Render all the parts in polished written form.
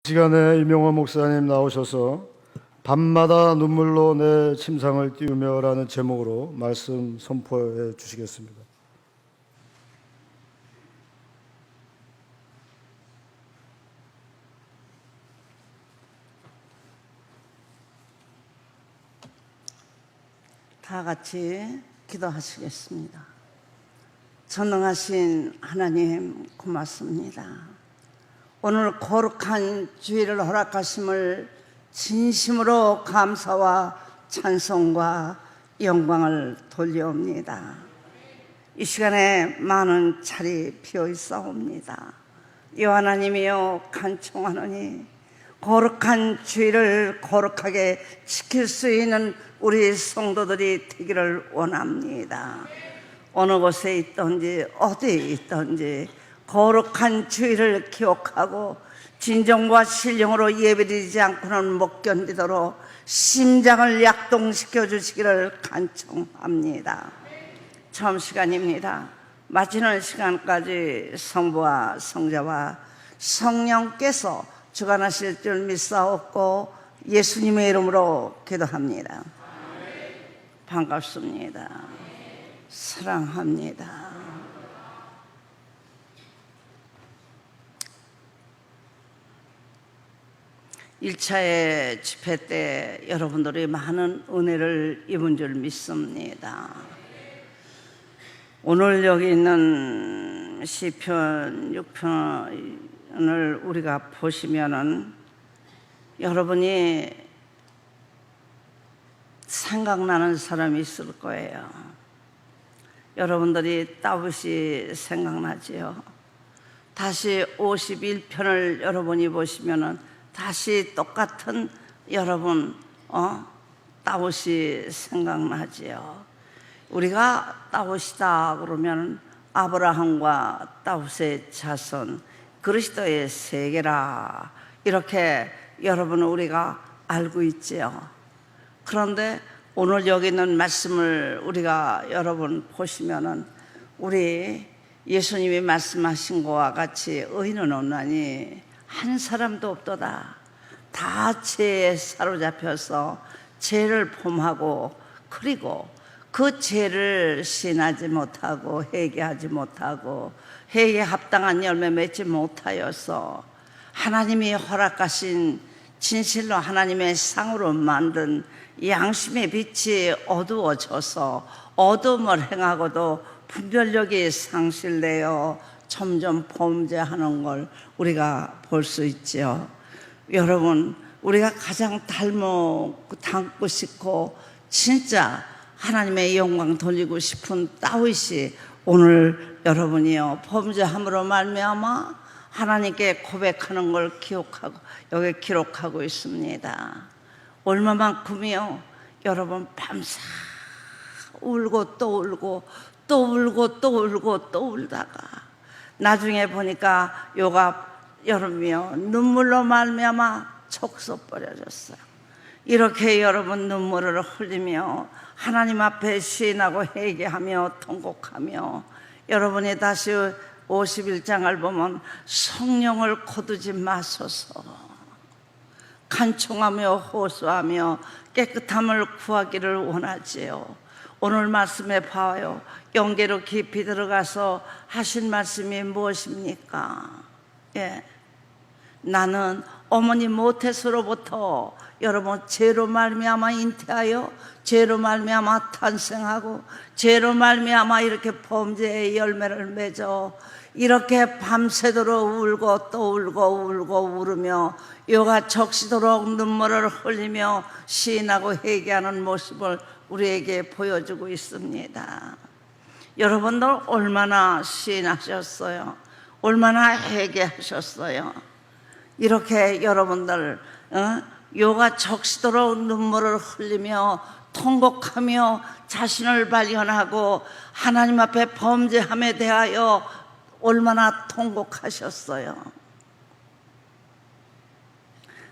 시간에 이명환 목사님 나오셔서 밤마다 눈물로 내 침상을 띄우며 라는 제목으로 말씀 선포해 주시겠습니다. 다 같이 기도하시겠습니다. 전능하신 하나님 고맙습니다. 오늘 거룩한 주일을 허락하심을 진심으로 감사와 찬송과 영광을 돌려옵니다. 이 시간에 많은 차리 피어 있사옵니다. 이 하나님이여 간청하노니 거룩한 주일을 거룩하게 지킬 수 있는 우리 성도들이 되기를 원합니다. 어느 곳에 있든지 어디에 있든지 거룩한 주일을 기억하고 진정과 신령으로 예배드리지 않고는 못 견디도록 심장을 약동시켜 주시기를 간청합니다. 처음 시간입니다. 마치는 시간까지 성부와 성자와 성령께서 주관하실 줄 믿사옵고 예수님의 이름으로 기도합니다. 반갑습니다. 사랑합니다. 일차의 집회 때 여러분들이 많은 은혜를 입은 줄 믿습니다. 오늘 여기 있는 시편 6편을 우리가 보시면은 여러분이 생각나는 사람이 있을 거예요. 여러분들이 다윗이 생각나지요. 다시 51편을 여러분이 보시면은 다시 똑같은 여러분 다윗이 생각나지요. 우리가 다윗이다 그러면 아브라함과 다윗의 자손 그리스도의 세계라 이렇게 여러분 우리가 알고 있지요. 그런데 오늘 여기 있는 말씀을 우리가 여러분 보시면은 우리 예수님이 말씀하신 것과 같이 의인은 없나니 한 사람도 없도다. 다 죄에 사로잡혀서 죄를 범하고 그리고 그 죄를 시인하지 못하고 회개하지 못하고 회개에 합당한 열매 맺지 못하여서 하나님이 허락하신 진실로 하나님의 상으로 만든 양심의 빛이 어두워져서 어둠을 행하고도 분별력이 상실되어 점점 범죄하는 걸 우리가 볼 수 있죠. 여러분 우리가 가장 닮고 싶고 진짜 하나님의 영광 돌리고 싶은 다윗이 오늘 여러분이요 범죄함으로 말미암아 하나님께 고백하는 걸 기억하고 여기 기록하고 있습니다. 얼마만큼이요 여러분 밤새 울고 또 울고 또 울고 또 울고 또 울다가 나중에 보니까 요가 여러분이요 눈물로 말미암아 촉소버려졌어요. 이렇게 여러분 눈물을 흘리며 하나님 앞에 시인하고 회개하며 통곡하며 여러분이 다시 51장을 보면 성령을 거두지 마소서 간청하며 호소하며 깨끗함을 구하기를 원하지요. 오늘 말씀에 봐요. 영계로 깊이 들어가서 하신 말씀이 무엇입니까? 나는 어머니 모태솔로부터 여러분 죄로 말미암아 잉태하여 죄로 말미암아 탄생하고 죄로 말미암아 이렇게 범죄의 열매를 맺어 이렇게 밤새도록 울고 또 울고 울고 울으며 요가 적시도록 눈물을 흘리며 시인하고 회개하는 모습을 우리에게 보여주고 있습니다. 여러분들 얼마나 시인하셨어요? 얼마나 회개하셨어요? 이렇게 여러분들 요가 적시도록 눈물을 흘리며 통곡하며 자신을 발견하고 하나님 앞에 범죄함에 대하여 얼마나 통곡하셨어요?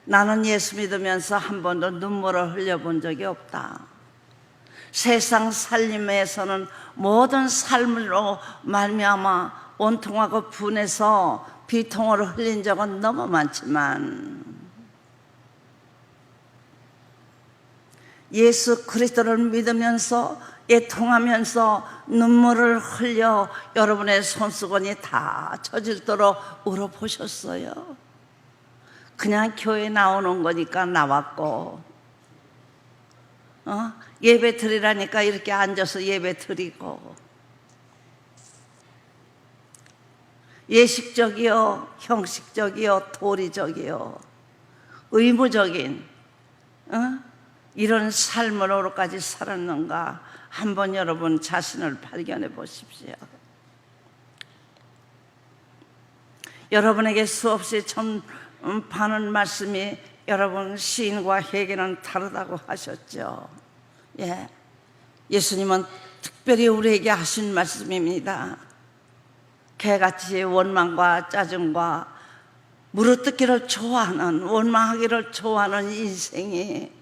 나는 예수 믿으면서 한 번도 눈물을 흘려본 적이 없다. 세상 살림에서는 모든 삶으로 말미암아 원통하고 분해서 비통을 흘린 적은 너무 많지만 예수 그리스도를 믿으면서 애통하면서 눈물을 흘려 여러분의 손수건이 다 젖을도록 울어보셨어요. 그냥 교회 나오는 거니까 나왔고, 예배 드리라니까 이렇게 앉아서 예배 드리고, 예식적이요, 형식적이요, 도리적이요, 의무적인 이런 삶으로까지 살았는가 한번 여러분 자신을 발견해 보십시오. 여러분에게 수없이 전파하는 말씀이 여러분 시인과 회개는 다르다고 하셨죠. 예, 예수님은 특별히 우리에게 하신 말씀입니다. 개같이 원망과 짜증과 물어뜯기를 좋아하는, 원망하기를 좋아하는 인생이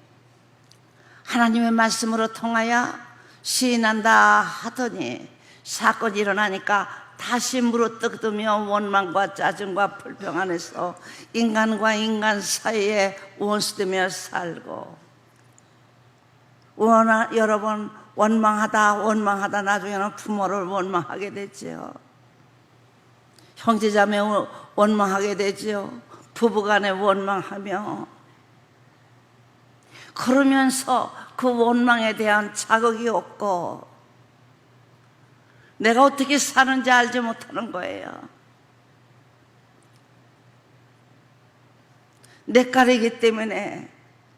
하나님의 말씀으로 통하여 시인한다 하더니 사건이 일어나니까 다시 물어뜯으며 원망과 짜증과 불평 안에서 인간과 인간 사이에 원수되며 살고, 여러분 원망하다 나중에는 부모를 원망하게 되죠. 형제자매 원망하게 되죠. 부부간에 원망하며, 그러면서 그 원망에 대한 자극이 없고 내가 어떻게 사는지 알지 못하는 거예요. 낯가리기 때문에,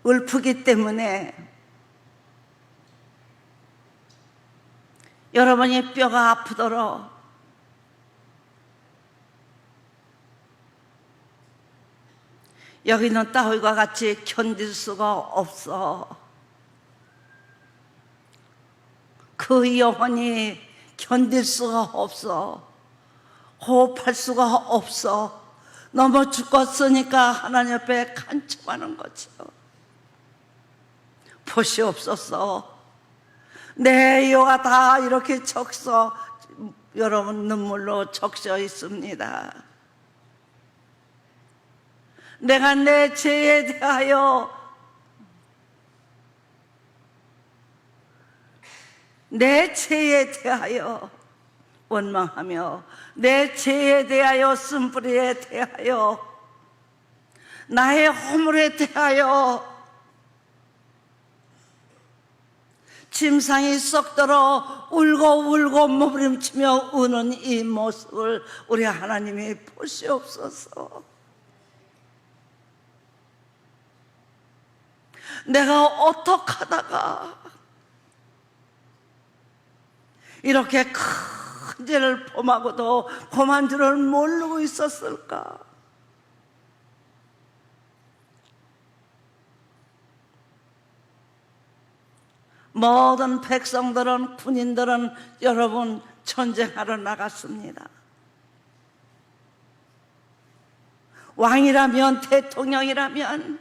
읊프기 때문에 여러분이 뼈가 아프도록 여기는 따위와 같이 견딜 수가 없어. 그 영혼이 견딜 수가 없어. 호흡할 수가 없어. 넘어 죽었으니까 하나님 앞에 간청하는 거죠. 보시옵소서, 내 혀가 다 이렇게 적셔, 여러분 눈물로 적셔 있습니다. 내가 내 죄에 대하여 원망하며, 내 죄에 대하여 쓴뿌리에 대하여, 나의 허물에 대하여 침상이 썩도록 울고 몸부림치며 우는 이 모습을 우리 하나님이 보시옵소서. 내가 어떻게 하다가 이렇게 큰 죄를 범하고도 범한 줄을 모르고 있었을까? 모든 백성들은, 군인들은 여러분 전쟁하러 나갔습니다. 왕이라면, 대통령이라면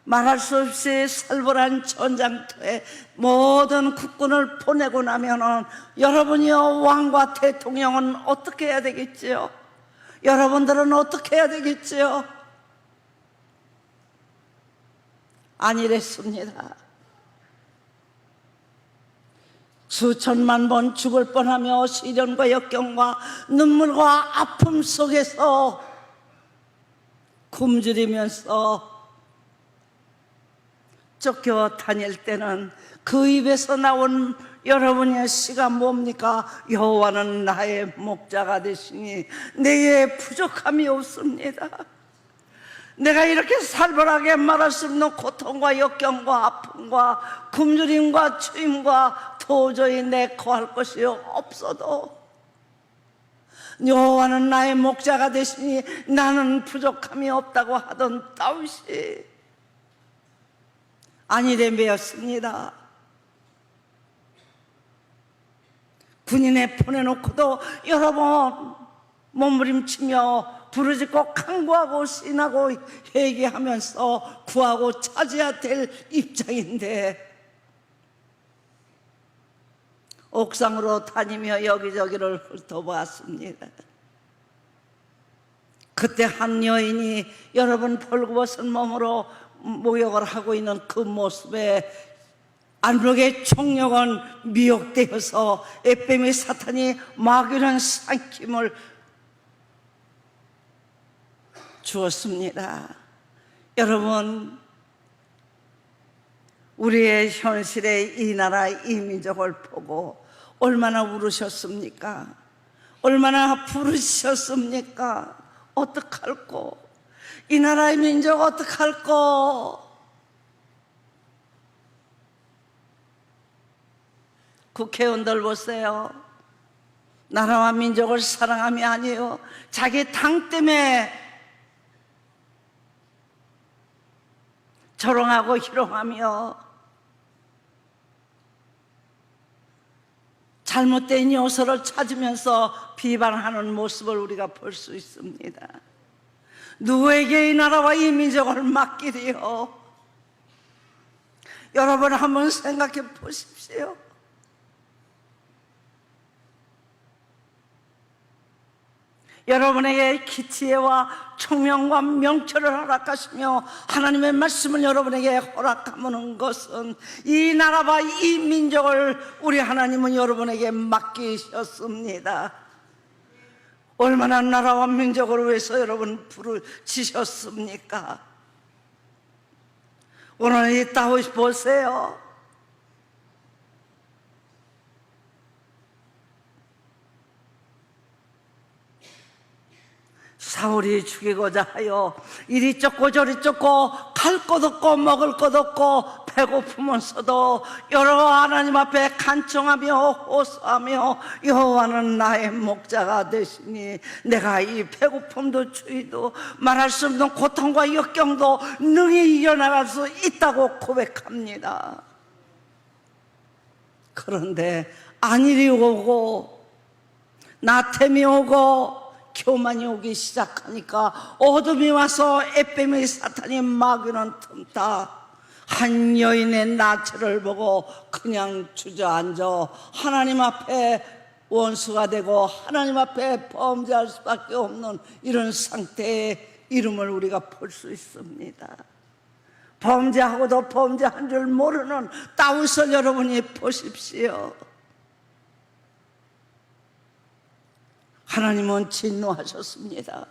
말할 수 없이 살벌한 전장터에 모든 국군을 보내고 나면은 여러분이요, 왕과 대통령은 어떻게 해야 되겠지요? 여러분들은 어떻게 해야 되겠지요? 아니랬습니다. 수천만 번 죽을 뻔하며 시련과 역경과 눈물과 아픔 속에서 굶주리면서 쫓겨 다닐 때는 그 입에서 나온 여러분의 시가 뭡니까? 여호와는 나의 목자가 되시니 내게 부족함이 없습니다. 내가 이렇게 살벌하게 말할 수 없는 고통과 역경과 아픔과 굶주림과 추임과 도저히 내 거할 것이 없어도 여호와는 나의 목자가 되시니 나는 부족함이 없다고 하던 다윗이 아니되었습니다. 군인에 보내놓고도 여러분 몸부림치며 부르짖고 간구하고 신하고 회개하면서 구하고 찾아야 될 입장인데 옥상으로 다니며 여기저기를 훑어보았습니다. 그때 한 여인이 여러분 벌거벗은 몸으로 모욕을 하고 있는 그 모습에 안목의 총력은 미혹되어서 에뱀의 사탄이 막연한 삼킴을 주었습니다. 여러분, 우리의 현실의 이 나라 이 민족을 보고 얼마나 울으셨습니까? 얼마나 부르셨습니까? 어떡할꼬? 이 나라의 민족 어떡할꼬? 국회의원들 보세요. 나라와 민족을 사랑함이 아니에요. 자기 당 때문에 조롱하고 희롱하며 잘못된 요소를 찾으면서 비방하는 모습을 우리가 볼 수 있습니다. 누구에게 이 나라와 이 민족을 맡기리요? 여러분 한번 생각해 보십시오. 여러분에게 기치와 총명과 명철을 허락하시며 하나님의 말씀을 여러분에게 허락하는 것은 이 나라와 이 민족을 우리 하나님은 여러분에게 맡기셨습니다. 얼마나 나라와 민족을 위해서 여러분 부르짖으셨습니까? 오늘 이 다윗 보세요. 사울이 죽이고자 하여 이리 쫓고 저리 쫓고 갈 것 없고 먹을 것 없고 배고프면서도 여러 하나님 앞에 간청하며 호소하며 여호와는 나의 목자가 되시니 내가 이 배고픔도 추위도 말할 수 없는 고통과 역경도 능히 이겨나갈 수 있다고 고백합니다. 그런데 안일이 오고 나템이 오고 교만이 오기 시작하니까 어둠이 와서 에뱀의 사탄이 막이는 틈타 한 여인의 나체를 보고 그냥 주저앉아 하나님 앞에 원수가 되고 하나님 앞에 범죄할 수밖에 없는 이런 상태의 이름을 우리가 볼 수 있습니다. 범죄하고도 범죄한 줄 모르는 다윗을 여러분이 보십시오. 하나님은 진노하셨습니다.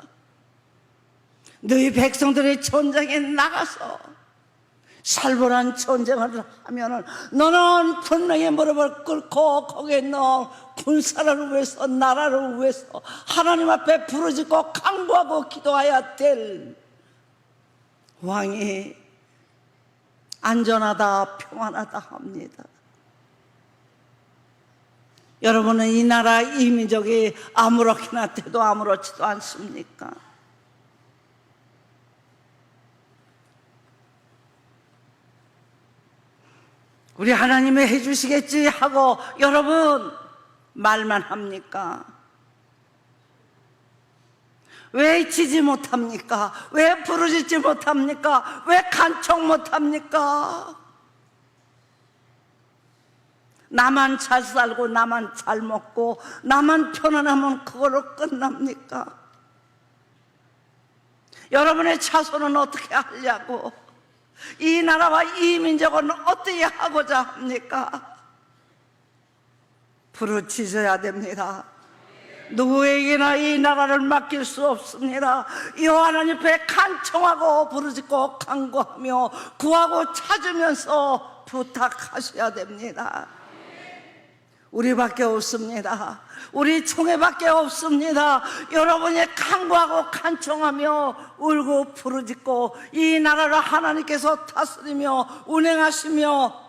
너희 백성들의 전쟁에 나가서 살벌한 전쟁을 하면은 너는 분명히 무릎을 꿇고 거기에 너 군사를 위해서 나라를 위해서 하나님 앞에 부르짖고 간구하고 기도해야 될 왕이 안전하다 평안하다 합니다. 여러분은 이 나라 이 민족이 아무렇게나 돼도 아무렇지도 않습니까? 우리 하나님이 해주시겠지 하고 여러분 말만 합니까? 왜 치지 못합니까? 왜 부르짖지 못합니까? 왜 간청 못합니까? 나만 잘 살고 나만 잘 먹고 나만 편안하면 그걸로 끝납니까? 여러분의 자손은 어떻게 하려고? 이 나라와 이 민족은 어떻게 하고자 합니까? 부르짖어야 됩니다. 누구에게나 이 나라를 맡길 수 없습니다. 여호와 하나님 앞에 간청하고 부르짖고 간구하며 구하고 찾으면서 부탁하셔야 됩니다. 우리밖에 없습니다. 우리 총회밖에 없습니다. 여러분이 간구하고 간청하며 울고 부르짖고 이 나라를 하나님께서 다스리며 운행하시며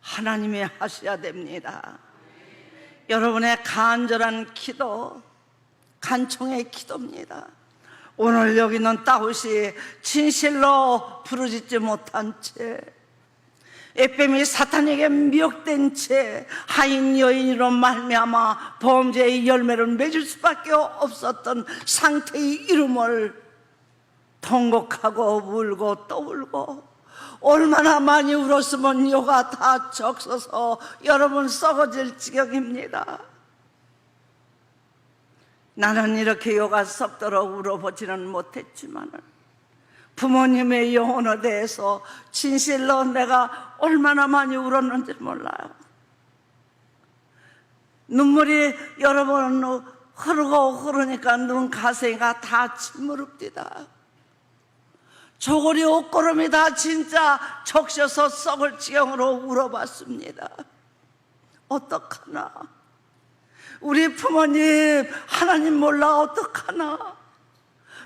하나님이 하셔야 됩니다. 여러분의 간절한 기도, 간청의 기도입니다. 오늘 여기 있는 다윗이 진실로 부르짖지 못한 채 에뱀이 사탄에게 미혹된 채 하인 여인으로 말미암아 범죄의 열매를 맺을 수밖에 없었던 상태의 이름을 통곡하고 울고 또 울고 얼마나 많이 울었으면 요가 다 적셔서 여러분 썩어질 지경입니다. 나는 이렇게 요가 썩도록 울어보지는 못했지만 부모님의 영혼에 대해서 진실로 내가 얼마나 많이 울었는지 몰라요. 눈물이 여러분 흐르니까 눈 가생이가 다 짓무릅디다. 조골이 옷걸음이 다 진짜 적셔서 썩을 지경으로 울어봤습니다. 어떡하나? 우리 부모님 하나님 몰라 어떡하나?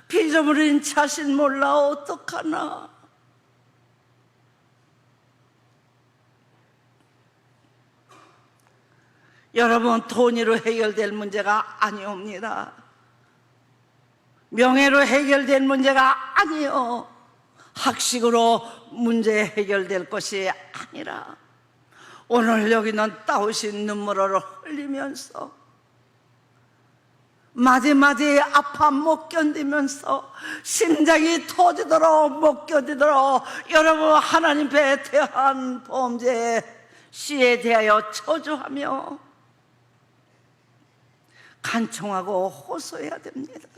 피조물인 자신 몰라 어떡하나? 여러분, 돈으로 해결될 문제가 아니옵니다. 명예로 해결될 문제가 아니요, 학식으로 문제 해결될 것이 아니라 오늘 여기는 따오신 눈물을 흘리면서 마디마디 아파 못 견디면서 심장이 터지도록 못 견디도록 여러분 하나님께 대한 범죄 씨에 대하여 저주하며 간청하고 호소해야 됩니다.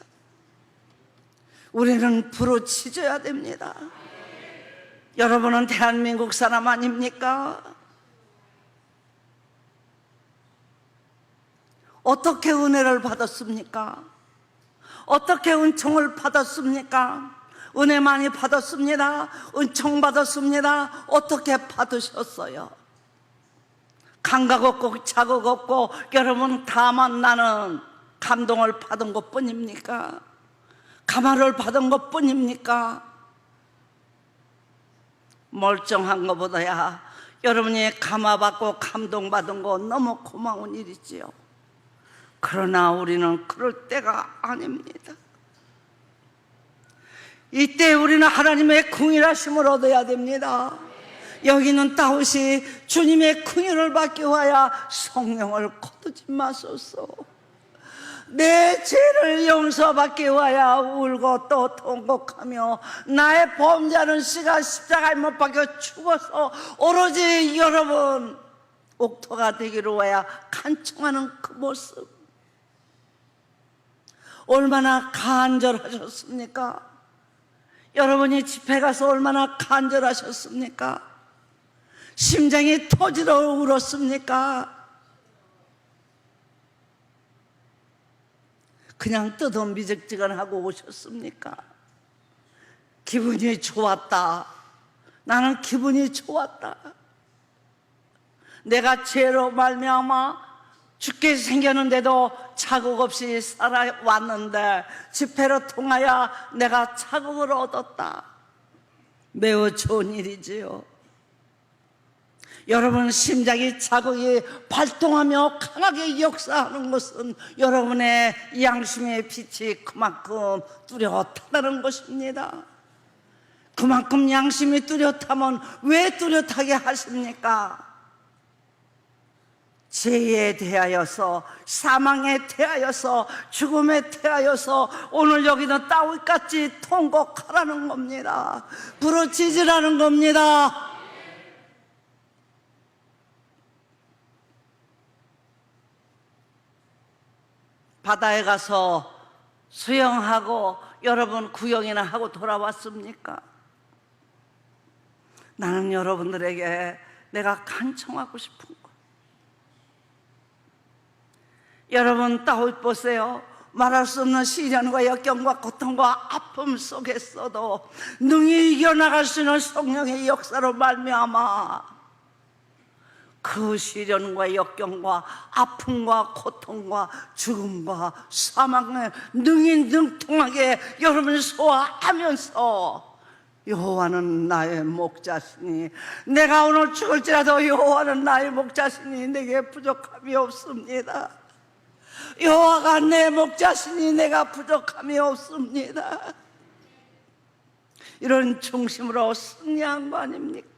우리는 부르짖어야 됩니다. 여러분은 대한민국 사람 아닙니까? 어떻게 은혜를 받았습니까? 어떻게 은총을 받았습니까? 은혜 많이 받았습니다. 은총 받았습니다. 어떻게 받으셨어요? 감각 없고 자극 없고 여러분 다만 나는 감동을 받은 것 뿐입니까? 감화를 받은 것 뿐입니까? 멀쩡한 것보다야 여러분이 감화받고 감동받은 거 너무 고마운 일이지요. 그러나 우리는 그럴 때가 아닙니다. 이때 우리는 하나님의 긍휼하심을 얻어야 됩니다. 여기는 다윗이 주님의 긍휼을 받기 위하여 성령을 거두지 마소서, 내 죄를 용서받기 위하여 울고 또 통곡하며 나의 범죄하는 씨가 십자가에 못 박혀 죽어서 오로지 여러분 옥토가 되기를 위하여 간청하는 그 모습, 얼마나 간절하셨습니까? 여러분이 집회 가서 얼마나 간절하셨습니까? 심장이 터지러 울었습니까? 그냥 뜨덤미적지근하고 오셨습니까? 기분이 좋았다. 나는 기분이 좋았다. 내가 죄로 말미암아 죽게 생겼는데도 자국 없이 살아왔는데 집회로 통하여 내가 자국을 얻었다. 매우 좋은 일이지요. 여러분 심장이 자극이 발동하며 강하게 역사하는 것은 여러분의 양심의 빛이 그만큼 뚜렷하다는 것입니다. 그만큼 양심이 뚜렷하면 왜 뚜렷하게 하십니까? 죄에 대하여서, 사망에 대하여서, 죽음에 대하여서 오늘 여기는 다윗같이 통곡하라는 겁니다. 부르짖으라는 겁니다. 바다에 가서 수영하고 여러분 구경이나 하고 돌아왔습니까? 나는 여러분들에게 내가 간청하고 싶은 거, 여러분 다윗 보세요. 말할 수 없는 시련과 역경과 고통과 아픔 속에서도 능히 이겨나갈 수 있는 성령의 역사로 말미암아 그 시련과 역경과 아픔과 고통과 죽음과 사망을 능히 능통하게 여러분이 소화하면서 여호와는 나의 목자시니, 내가 오늘 죽을지라도 여호와는 나의 목자시니 내게 부족함이 없습니다. 여호와가 내 목자시니 내가 부족함이 없습니다. 이런 중심으로 승리한 거 아닙니까?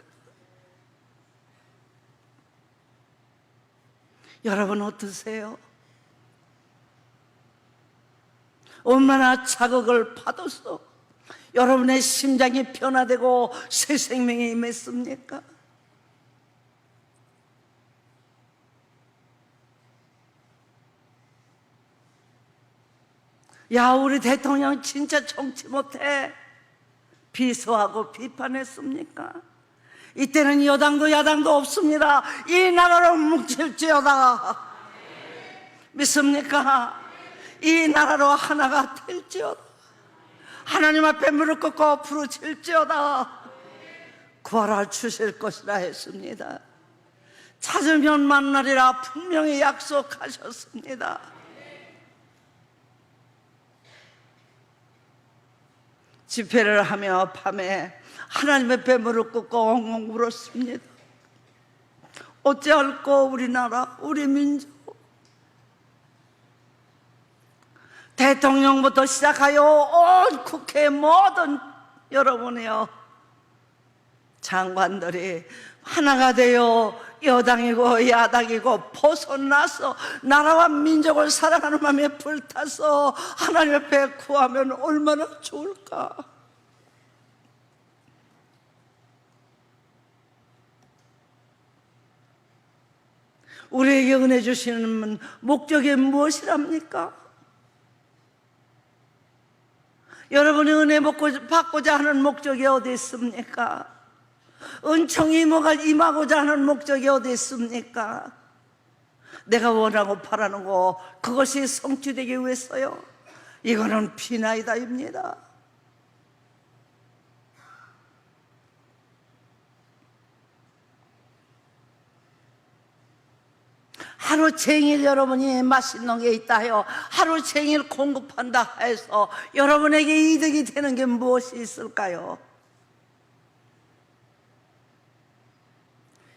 여러분 어떠세요? 얼마나 자극을 받아서 여러분의 심장이 변화되고 새 생명이 임했습니까? 야, 우리 대통령 진짜 정치 못해. 비서하고 비판했습니까? 이때는 여당도 야당도 없습니다. 이 나라로 뭉칠지어다. 믿습니까? 이 나라로 하나가 될지어다. 하나님 앞에 무릎 꿇고 부르짖을지어다. 구하라 주실 것이라 했습니다. 찾으면 만나리라 분명히 약속하셨습니다. 집회를 하며 밤에 하나님의 배 무릎 꿇고 엉엉 울었습니다. 어찌할꼬 우리나라 우리 민족, 대통령부터 시작하여 온 국회 모든 여러분이요 장관들이 하나가 되어 여당이고 야당이고 벗어나서 나라와 민족을 사랑하는 마음에 불타서 하나님 앞에 구하면 얼마나 좋을까. 우리에게 은혜 주시는 목적이 무엇이랍니까? 여러분이 은혜 받고자 하는 목적이 어디 있습니까? 은총이 임하고자 하는 목적이 어디 있습니까? 내가 원하고 바라는 거 그것이 성취되기 위해서요. 이거는 비나이다입니다. 하루 종일 여러분이 맛있는 게 있다 해요. 하루 종일 공급한다 해서 여러분에게 이득이 되는 게 무엇이 있을까요?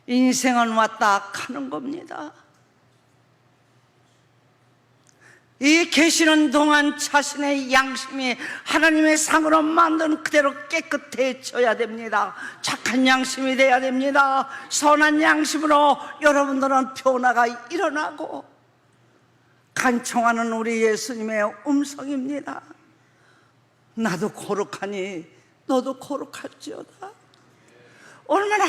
인생은 왔다 가는 겁니다. 이 계시는 동안 자신의 양심이 하나님의 상으로 만든 그대로 깨끗해져야 됩니다. 착한 양심이 돼야 됩니다. 선한 양심으로 여러분들은 변화가 일어나고 간청하는 우리 예수님의 음성입니다. 나도 거룩하니 너도 거룩할지어다. 얼마나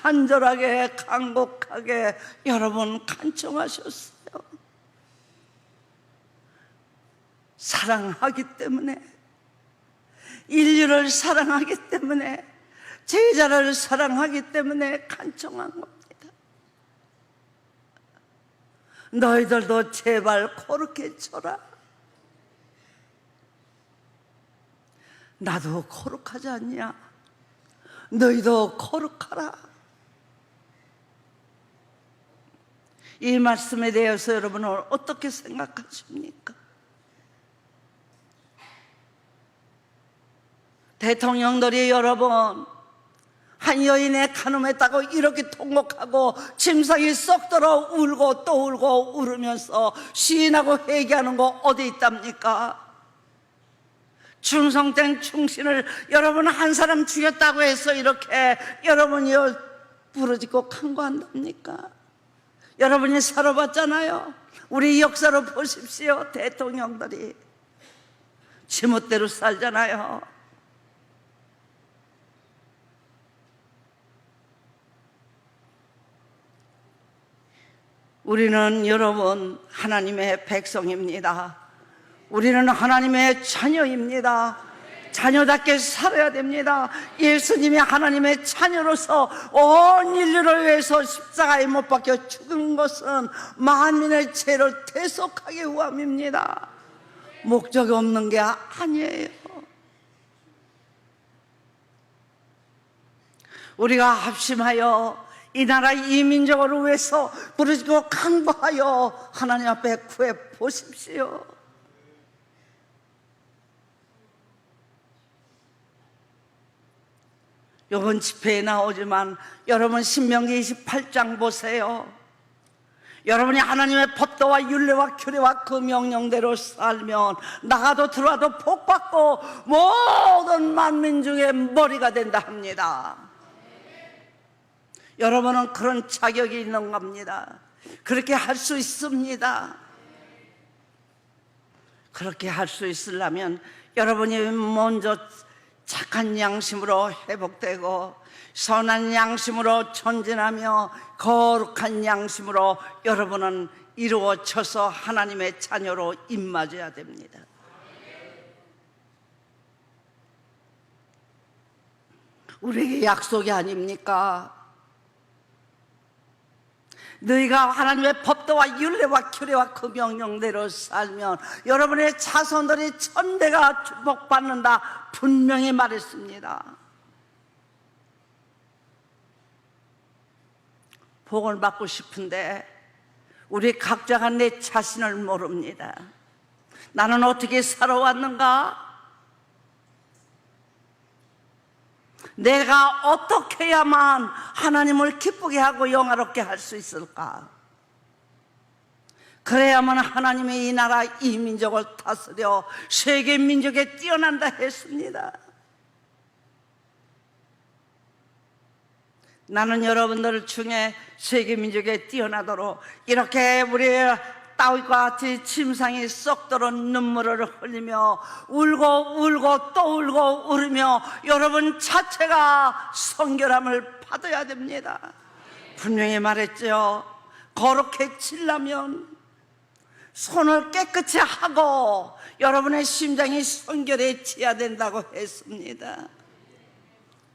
간절하게 간곡하게 여러분 간청하셨어요. 사랑하기 때문에, 인류를 사랑하기 때문에, 제자를 사랑하기 때문에 간청한 겁니다. 너희들도 제발 거룩해져라. 나도 거룩하지 않냐? 너희도 거룩하라. 이 말씀에 대해서 여러분은 어떻게 생각하십니까? 대통령들이 여러분 한 여인의 간음했다고 이렇게 통곡하고 침상이 썩도록 울고 또 울고 울으면서 시인하고 회개하는 거 어디 있답니까? 충성된 충신을 여러분 한 사람 죽였다고 해서 이렇게 여러분이 부르짖고 간구한답니까? 여러분이 살아봤잖아요. 우리 역사로 보십시오. 대통령들이 지멋대로 살잖아요. 우리는 여러분 하나님의 백성입니다. 우리는 하나님의 자녀입니다. 자녀답게 살아야 됩니다. 예수님이 하나님의 자녀로서 온 인류를 위해서 십자가에 못 박혀 죽은 것은 만민의 죄를 대속하기 위함입니다. 목적이 없는 게 아니에요. 우리가 합심하여 이 나라 이 민족을 위해서 부르짖고 간구하여 하나님 앞에 구해 보십시오. 이번 집회에 나오지만 여러분 신명기 28장 보세요. 여러분이 하나님의 법도와 율례와 규례와 그 명령대로 살면 나가도 들어와도 복받고 모든 만민 중에 머리가 된다 합니다. 여러분은 그런 자격이 있는 겁니다. 그렇게 할 수 있습니다. 그렇게 할 수 있으려면 여러분이 먼저 착한 양심으로 회복되고 선한 양심으로 전진하며 거룩한 양심으로 여러분은 이루어져서 하나님의 자녀로 입맞아야 됩니다. 우리에게 약속이 아닙니까? 너희가 하나님의 법도와 율례와 규례와 그 명령대로 살면 여러분의 자손들이 천대가 축복받는다 분명히 말했습니다. 복을 받고 싶은데 우리 각자가 내 자신을 모릅니다. 나는 어떻게 살아왔는가? 내가 어떻게 해야만 하나님을 기쁘게 하고 영화롭게 할 수 있을까? 그래야만 하나님의 이 나라 이 민족을 다스려 세계 민족에 뛰어난다 했습니다. 나는 여러분들 중에 세계 민족에 뛰어나도록 이렇게 우리 다윗과 같이 침상이 썩도록 눈물을 흘리며 울고 또 울고 울으며 여러분 자체가 성결함을 받아야 됩니다. 분명히 말했죠. 거룩해지려면 손을 깨끗이 하고 여러분의 심장이 성결해져야 된다고 했습니다.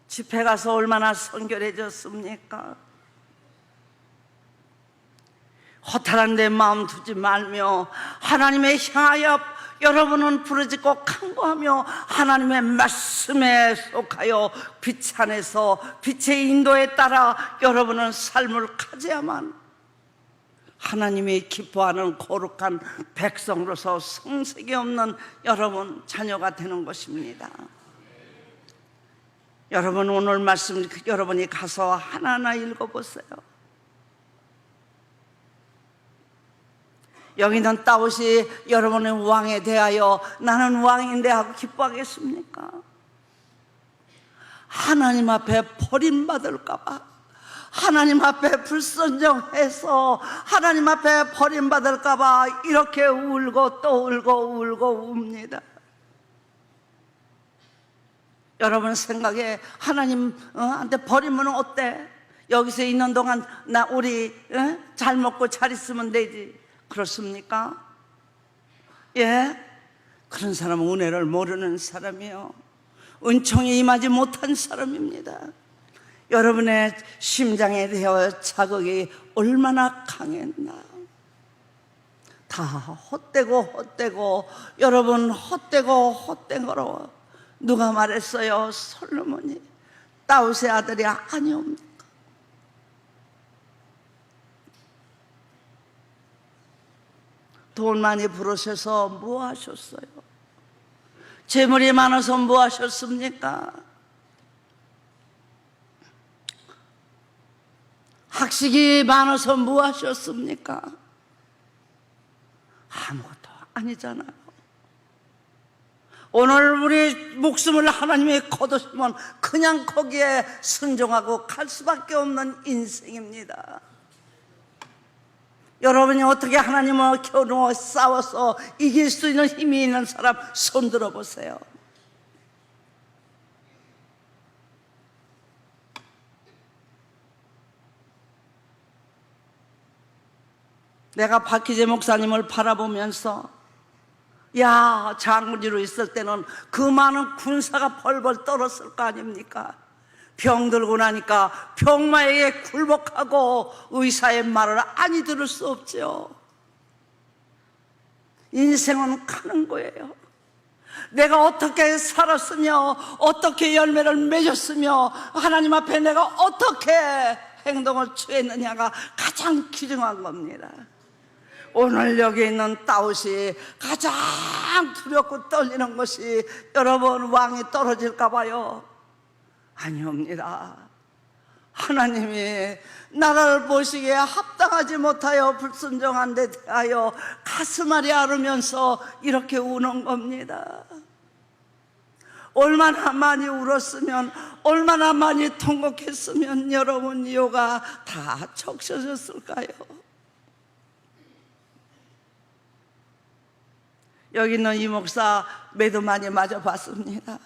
집회 가서 얼마나 성결해졌습니까? 허탈한 데 마음 두지 말며 하나님의 향하여 여러분은 부르짖고 간구하며 하나님의 말씀에 속하여 빛 안에서 빛의 인도에 따라 여러분은 삶을 가져야만 하나님이 기뻐하는 거룩한 백성으로서 성색이 없는 여러분 자녀가 되는 것입니다. 여러분 오늘 말씀 여러분이 가서 하나하나 읽어보세요. 여기 있는 다윗이 여러분의 왕에 대하여 나는 왕인데 하고 기뻐하겠습니까? 하나님 앞에 버림받을까 봐, 하나님 앞에 불순종해서 하나님 앞에 버림받을까 봐 이렇게 울고 또 울고 웁니다. 여러분 생각에 하나님한테 버리면 어때? 여기서 있는 동안 우리 잘 먹고 잘 있으면 되지. 그렇습니까? 예? 그런 사람은 은혜를 모르는 사람이요, 은총이 임하지 못한 사람입니다. 여러분의 심장에 대하여 자극이 얼마나 강했나. 다 헛되고 여러분 헛된 거로 누가 말했어요? 솔로몬이 다윗의 아들이 아니옵니까? 돈 많이 벌으셔서 뭐 하셨어요? 재물이 많아서 뭐 하셨습니까? 학식이 많아서 뭐 하셨습니까? 아무것도 아니잖아요. 오늘 우리 목숨을 하나님이 거두시면 그냥 거기에 순종하고 갈 수밖에 없는 인생입니다. 여러분이 어떻게 하나님과 겨누어 싸워서 이길 수 있는 힘이 있는 사람 손 들어보세요. 내가 박희재 목사님을 바라보면서 야, 장군으로 있을 때는 그 많은 군사가 벌벌 떨었을 거 아닙니까? 병 들고 나니까 병마에게 굴복하고 의사의 말을 아니 들을 수 없죠. 인생은 가는 거예요. 내가 어떻게 살았으며 어떻게 열매를 맺었으며 하나님 앞에 내가 어떻게 행동을 취했느냐가 가장 귀중한 겁니다. 오늘 여기 있는 다윗이 가장 두렵고 떨리는 것이 여러분 왕이 떨어질까 봐요. 아니옵니다. 하나님이 나를 보시기에 합당하지 못하여 불순종한 데 대하여 가슴앓이 앓으면서 이렇게 우는 겁니다. 얼마나 많이 울었으면, 얼마나 많이 통곡했으면 여러분 이유가 다 적셔졌을까요? 여기 있는 이 목사 매도 많이 맞아봤습니다.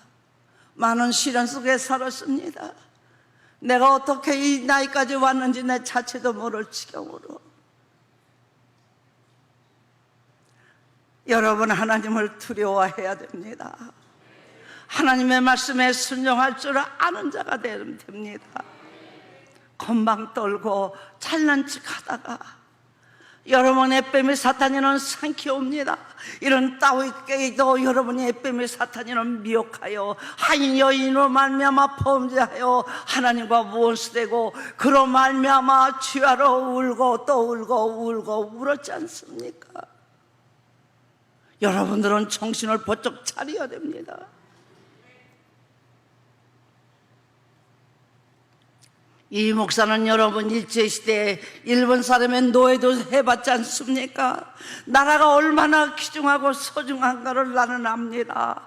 많은 시련 속에 살았습니다. 내가 어떻게 이 나이까지 왔는지 내 자체도 모를 지경으로. 여러분, 하나님을 두려워해야 됩니다. 하나님의 말씀에 순종할 줄 아는 자가 되면 됩니다. 건방 떨고 잘난 척하다가 여러분의 뱀의 사탄이는 삼키옵니다. 이런 따위께도 여러분의 뱀의 사탄이는 미혹하여 한 여인으로 말미암아 범죄하여 하나님과 원수되고 그로 말미암아 죄하러 울고 또 울고 울었지 않습니까? 여러분들은 정신을 번쩍 차려야 됩니다. 이 목사는 여러분 일제시대에 일본 사람의 노예도 해봤지 않습니까? 나라가 얼마나 귀중하고 소중한가를 나는 압니다.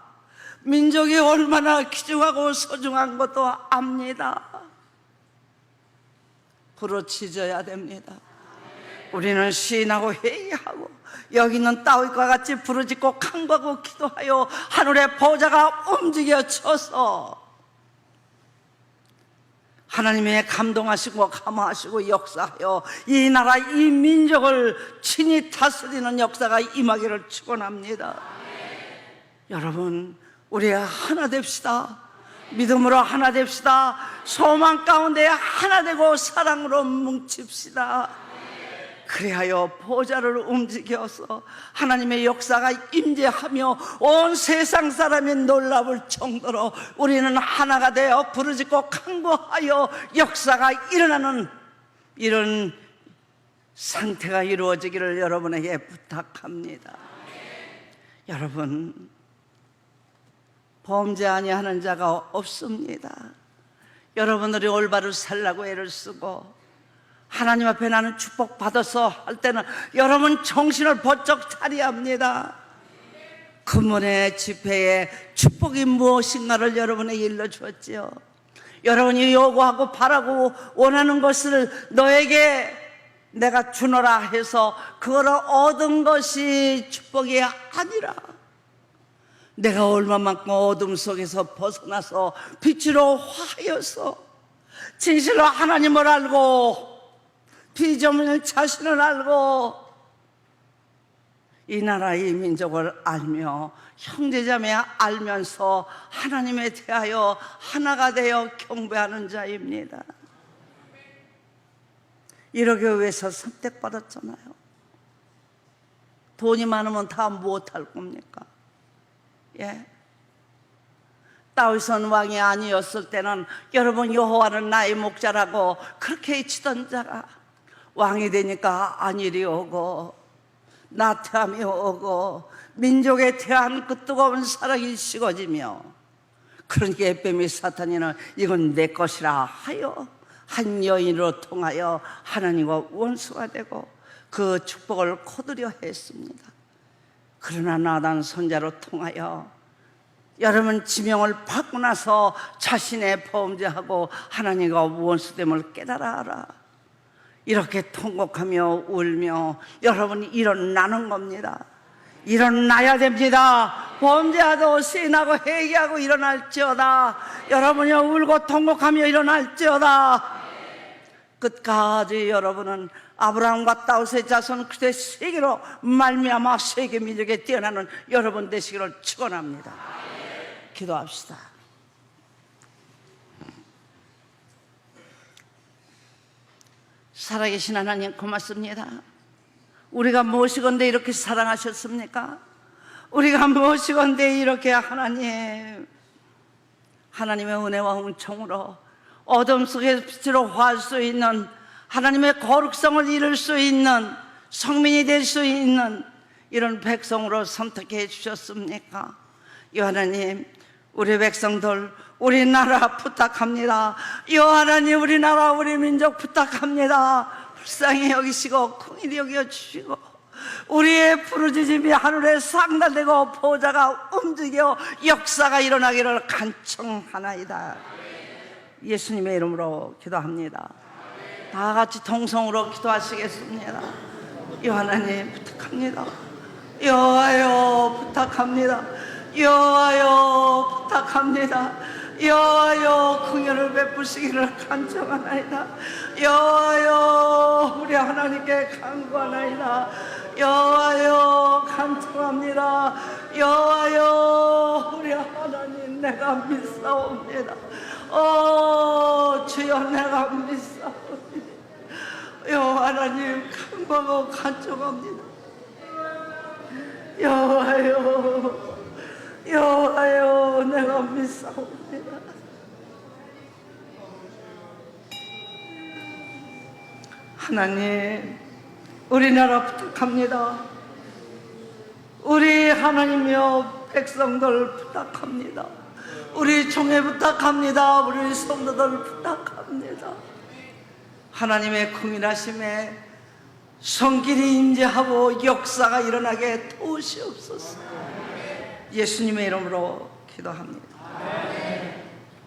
민족이 얼마나 귀중하고 소중한 것도 압니다. 부르짖어야 됩니다. 우리는 시인하고 회의하고 여기 있는 다윗과 같이 부르짖고 간구하고 기도하여 하늘의 보좌가 움직여져서 하나님의 감동하시고 감화하시고 역사하여 이 나라 이 민족을 친히 다스리는 역사가 임하기를 축원합니다. 여러분, 우리 하나 됩시다. 믿음으로 하나 됩시다. 소망 가운데 하나 되고 사랑으로 뭉칩시다. 그리하여 보좌를 움직여서 하나님의 역사가 임재하며 온 세상 사람이 놀라울 정도로 우리는 하나가 되어 부르짖고 간구하여 역사가 일어나는 이런 상태가 이루어지기를 여러분에게 부탁합니다. 여러분, 범죄 아니하는 자가 없습니다. 여러분들이 올바로 살라고 애를 쓰고 하나님 앞에 나는 축복받아서 할 때는 여러분 정신을 번쩍 차려야 합니다. 금문의 집회에 축복이 무엇인가를 여러분에게 일러주었지요. 여러분이 요구하고 바라고 원하는 것을 너에게 내가 주노라 해서 그거를 얻은 것이 축복이 아니라 내가 얼마만큼 어둠 속에서 벗어나서 빛으로 화하여서 진실로 하나님을 알고 비전문의 자신을 알고 이 나라 이 민족을 알며 형제자매 알면서 하나님에 대하여 하나가 되어 경배하는 자입니다. 이러기 위해서 선택받았잖아요. 돈이 많으면 다 못할 겁니까? 예. 다윗은 왕이 아니었을 때는 여러분 여호와는 나의 목자라고 그렇게 치던 자가 왕이 되니까 안일이 오고 나태함이 오고 민족에 대한 그 뜨거운 사랑이 식어지며 그러니까 에뱀의 사탄이는 이건 내 것이라 하여 한 여인으로 통하여 하나님과 원수가 되고 그 축복을 거두려 했습니다. 그러나 나단 손자로 통하여 여러분 지명을 받고 나서 자신의 범죄하고 하나님과 원수됨을 깨달아라. 이렇게 통곡하며 울며 여러분이 일어나는 겁니다. 일어나야 됩니다. 범죄하도 시인하고 회개하고 일어날지어다. 여러분이 울고 통곡하며 일어날지어다. 끝까지 여러분은 아브라함과 다윗의 자손 그대 세계로 말미암아 세계 민족에 뛰어나는 여러분 되시기를 축원합니다. 기도합시다. 살아계신 하나님 고맙습니다. 우리가 무엇이건데 이렇게 사랑하셨습니까? 우리가 무엇이건데 이렇게 하나님의 은혜와 은총으로 어둠 속에 빛으로 화할 수 있는 하나님의 거룩성을 이룰 수 있는 성민이 될 수 있는 이런 백성으로 선택해 주셨습니까? 이 하나님, 우리 백성들 우리나라 부탁합니다. 여 하나님, 우리나라 우리 민족 부탁합니다. 불쌍히 여기시고 긍휼히 여겨주시고 우리의 부르짖음이 하늘에 상달되고 보좌가 움직여 역사가 일어나기를 간청하나이다. 예수님의 이름으로 기도합니다. 다 같이 통성으로 기도하시겠습니다. 여 하나님 부탁합니다. 여호와여 부탁합니다. 여호와여 부탁합니다. 여호와여 긍휼을 베푸시기를 간청하나이다. 여호와여 우리 하나님께 간구하나이다. 여호와여 간청합니다. 여호와여 우리 하나님 내가 믿사옵니다. 주여 내가 믿사옵니다. 여호와 하나님 간구하고 간청합니다. 여호와여 여호와여 내가 믿사옵니다. 하나님 우리나라 부탁합니다. 우리 하나님이여 백성들 부탁합니다. 우리 총회 부탁합니다. 우리 성도들 부탁합니다. 하나님의 긍휼하심에 성길이 임재하고 역사가 일어나게 도우시옵소서. 예수님의 이름으로 기도합니다.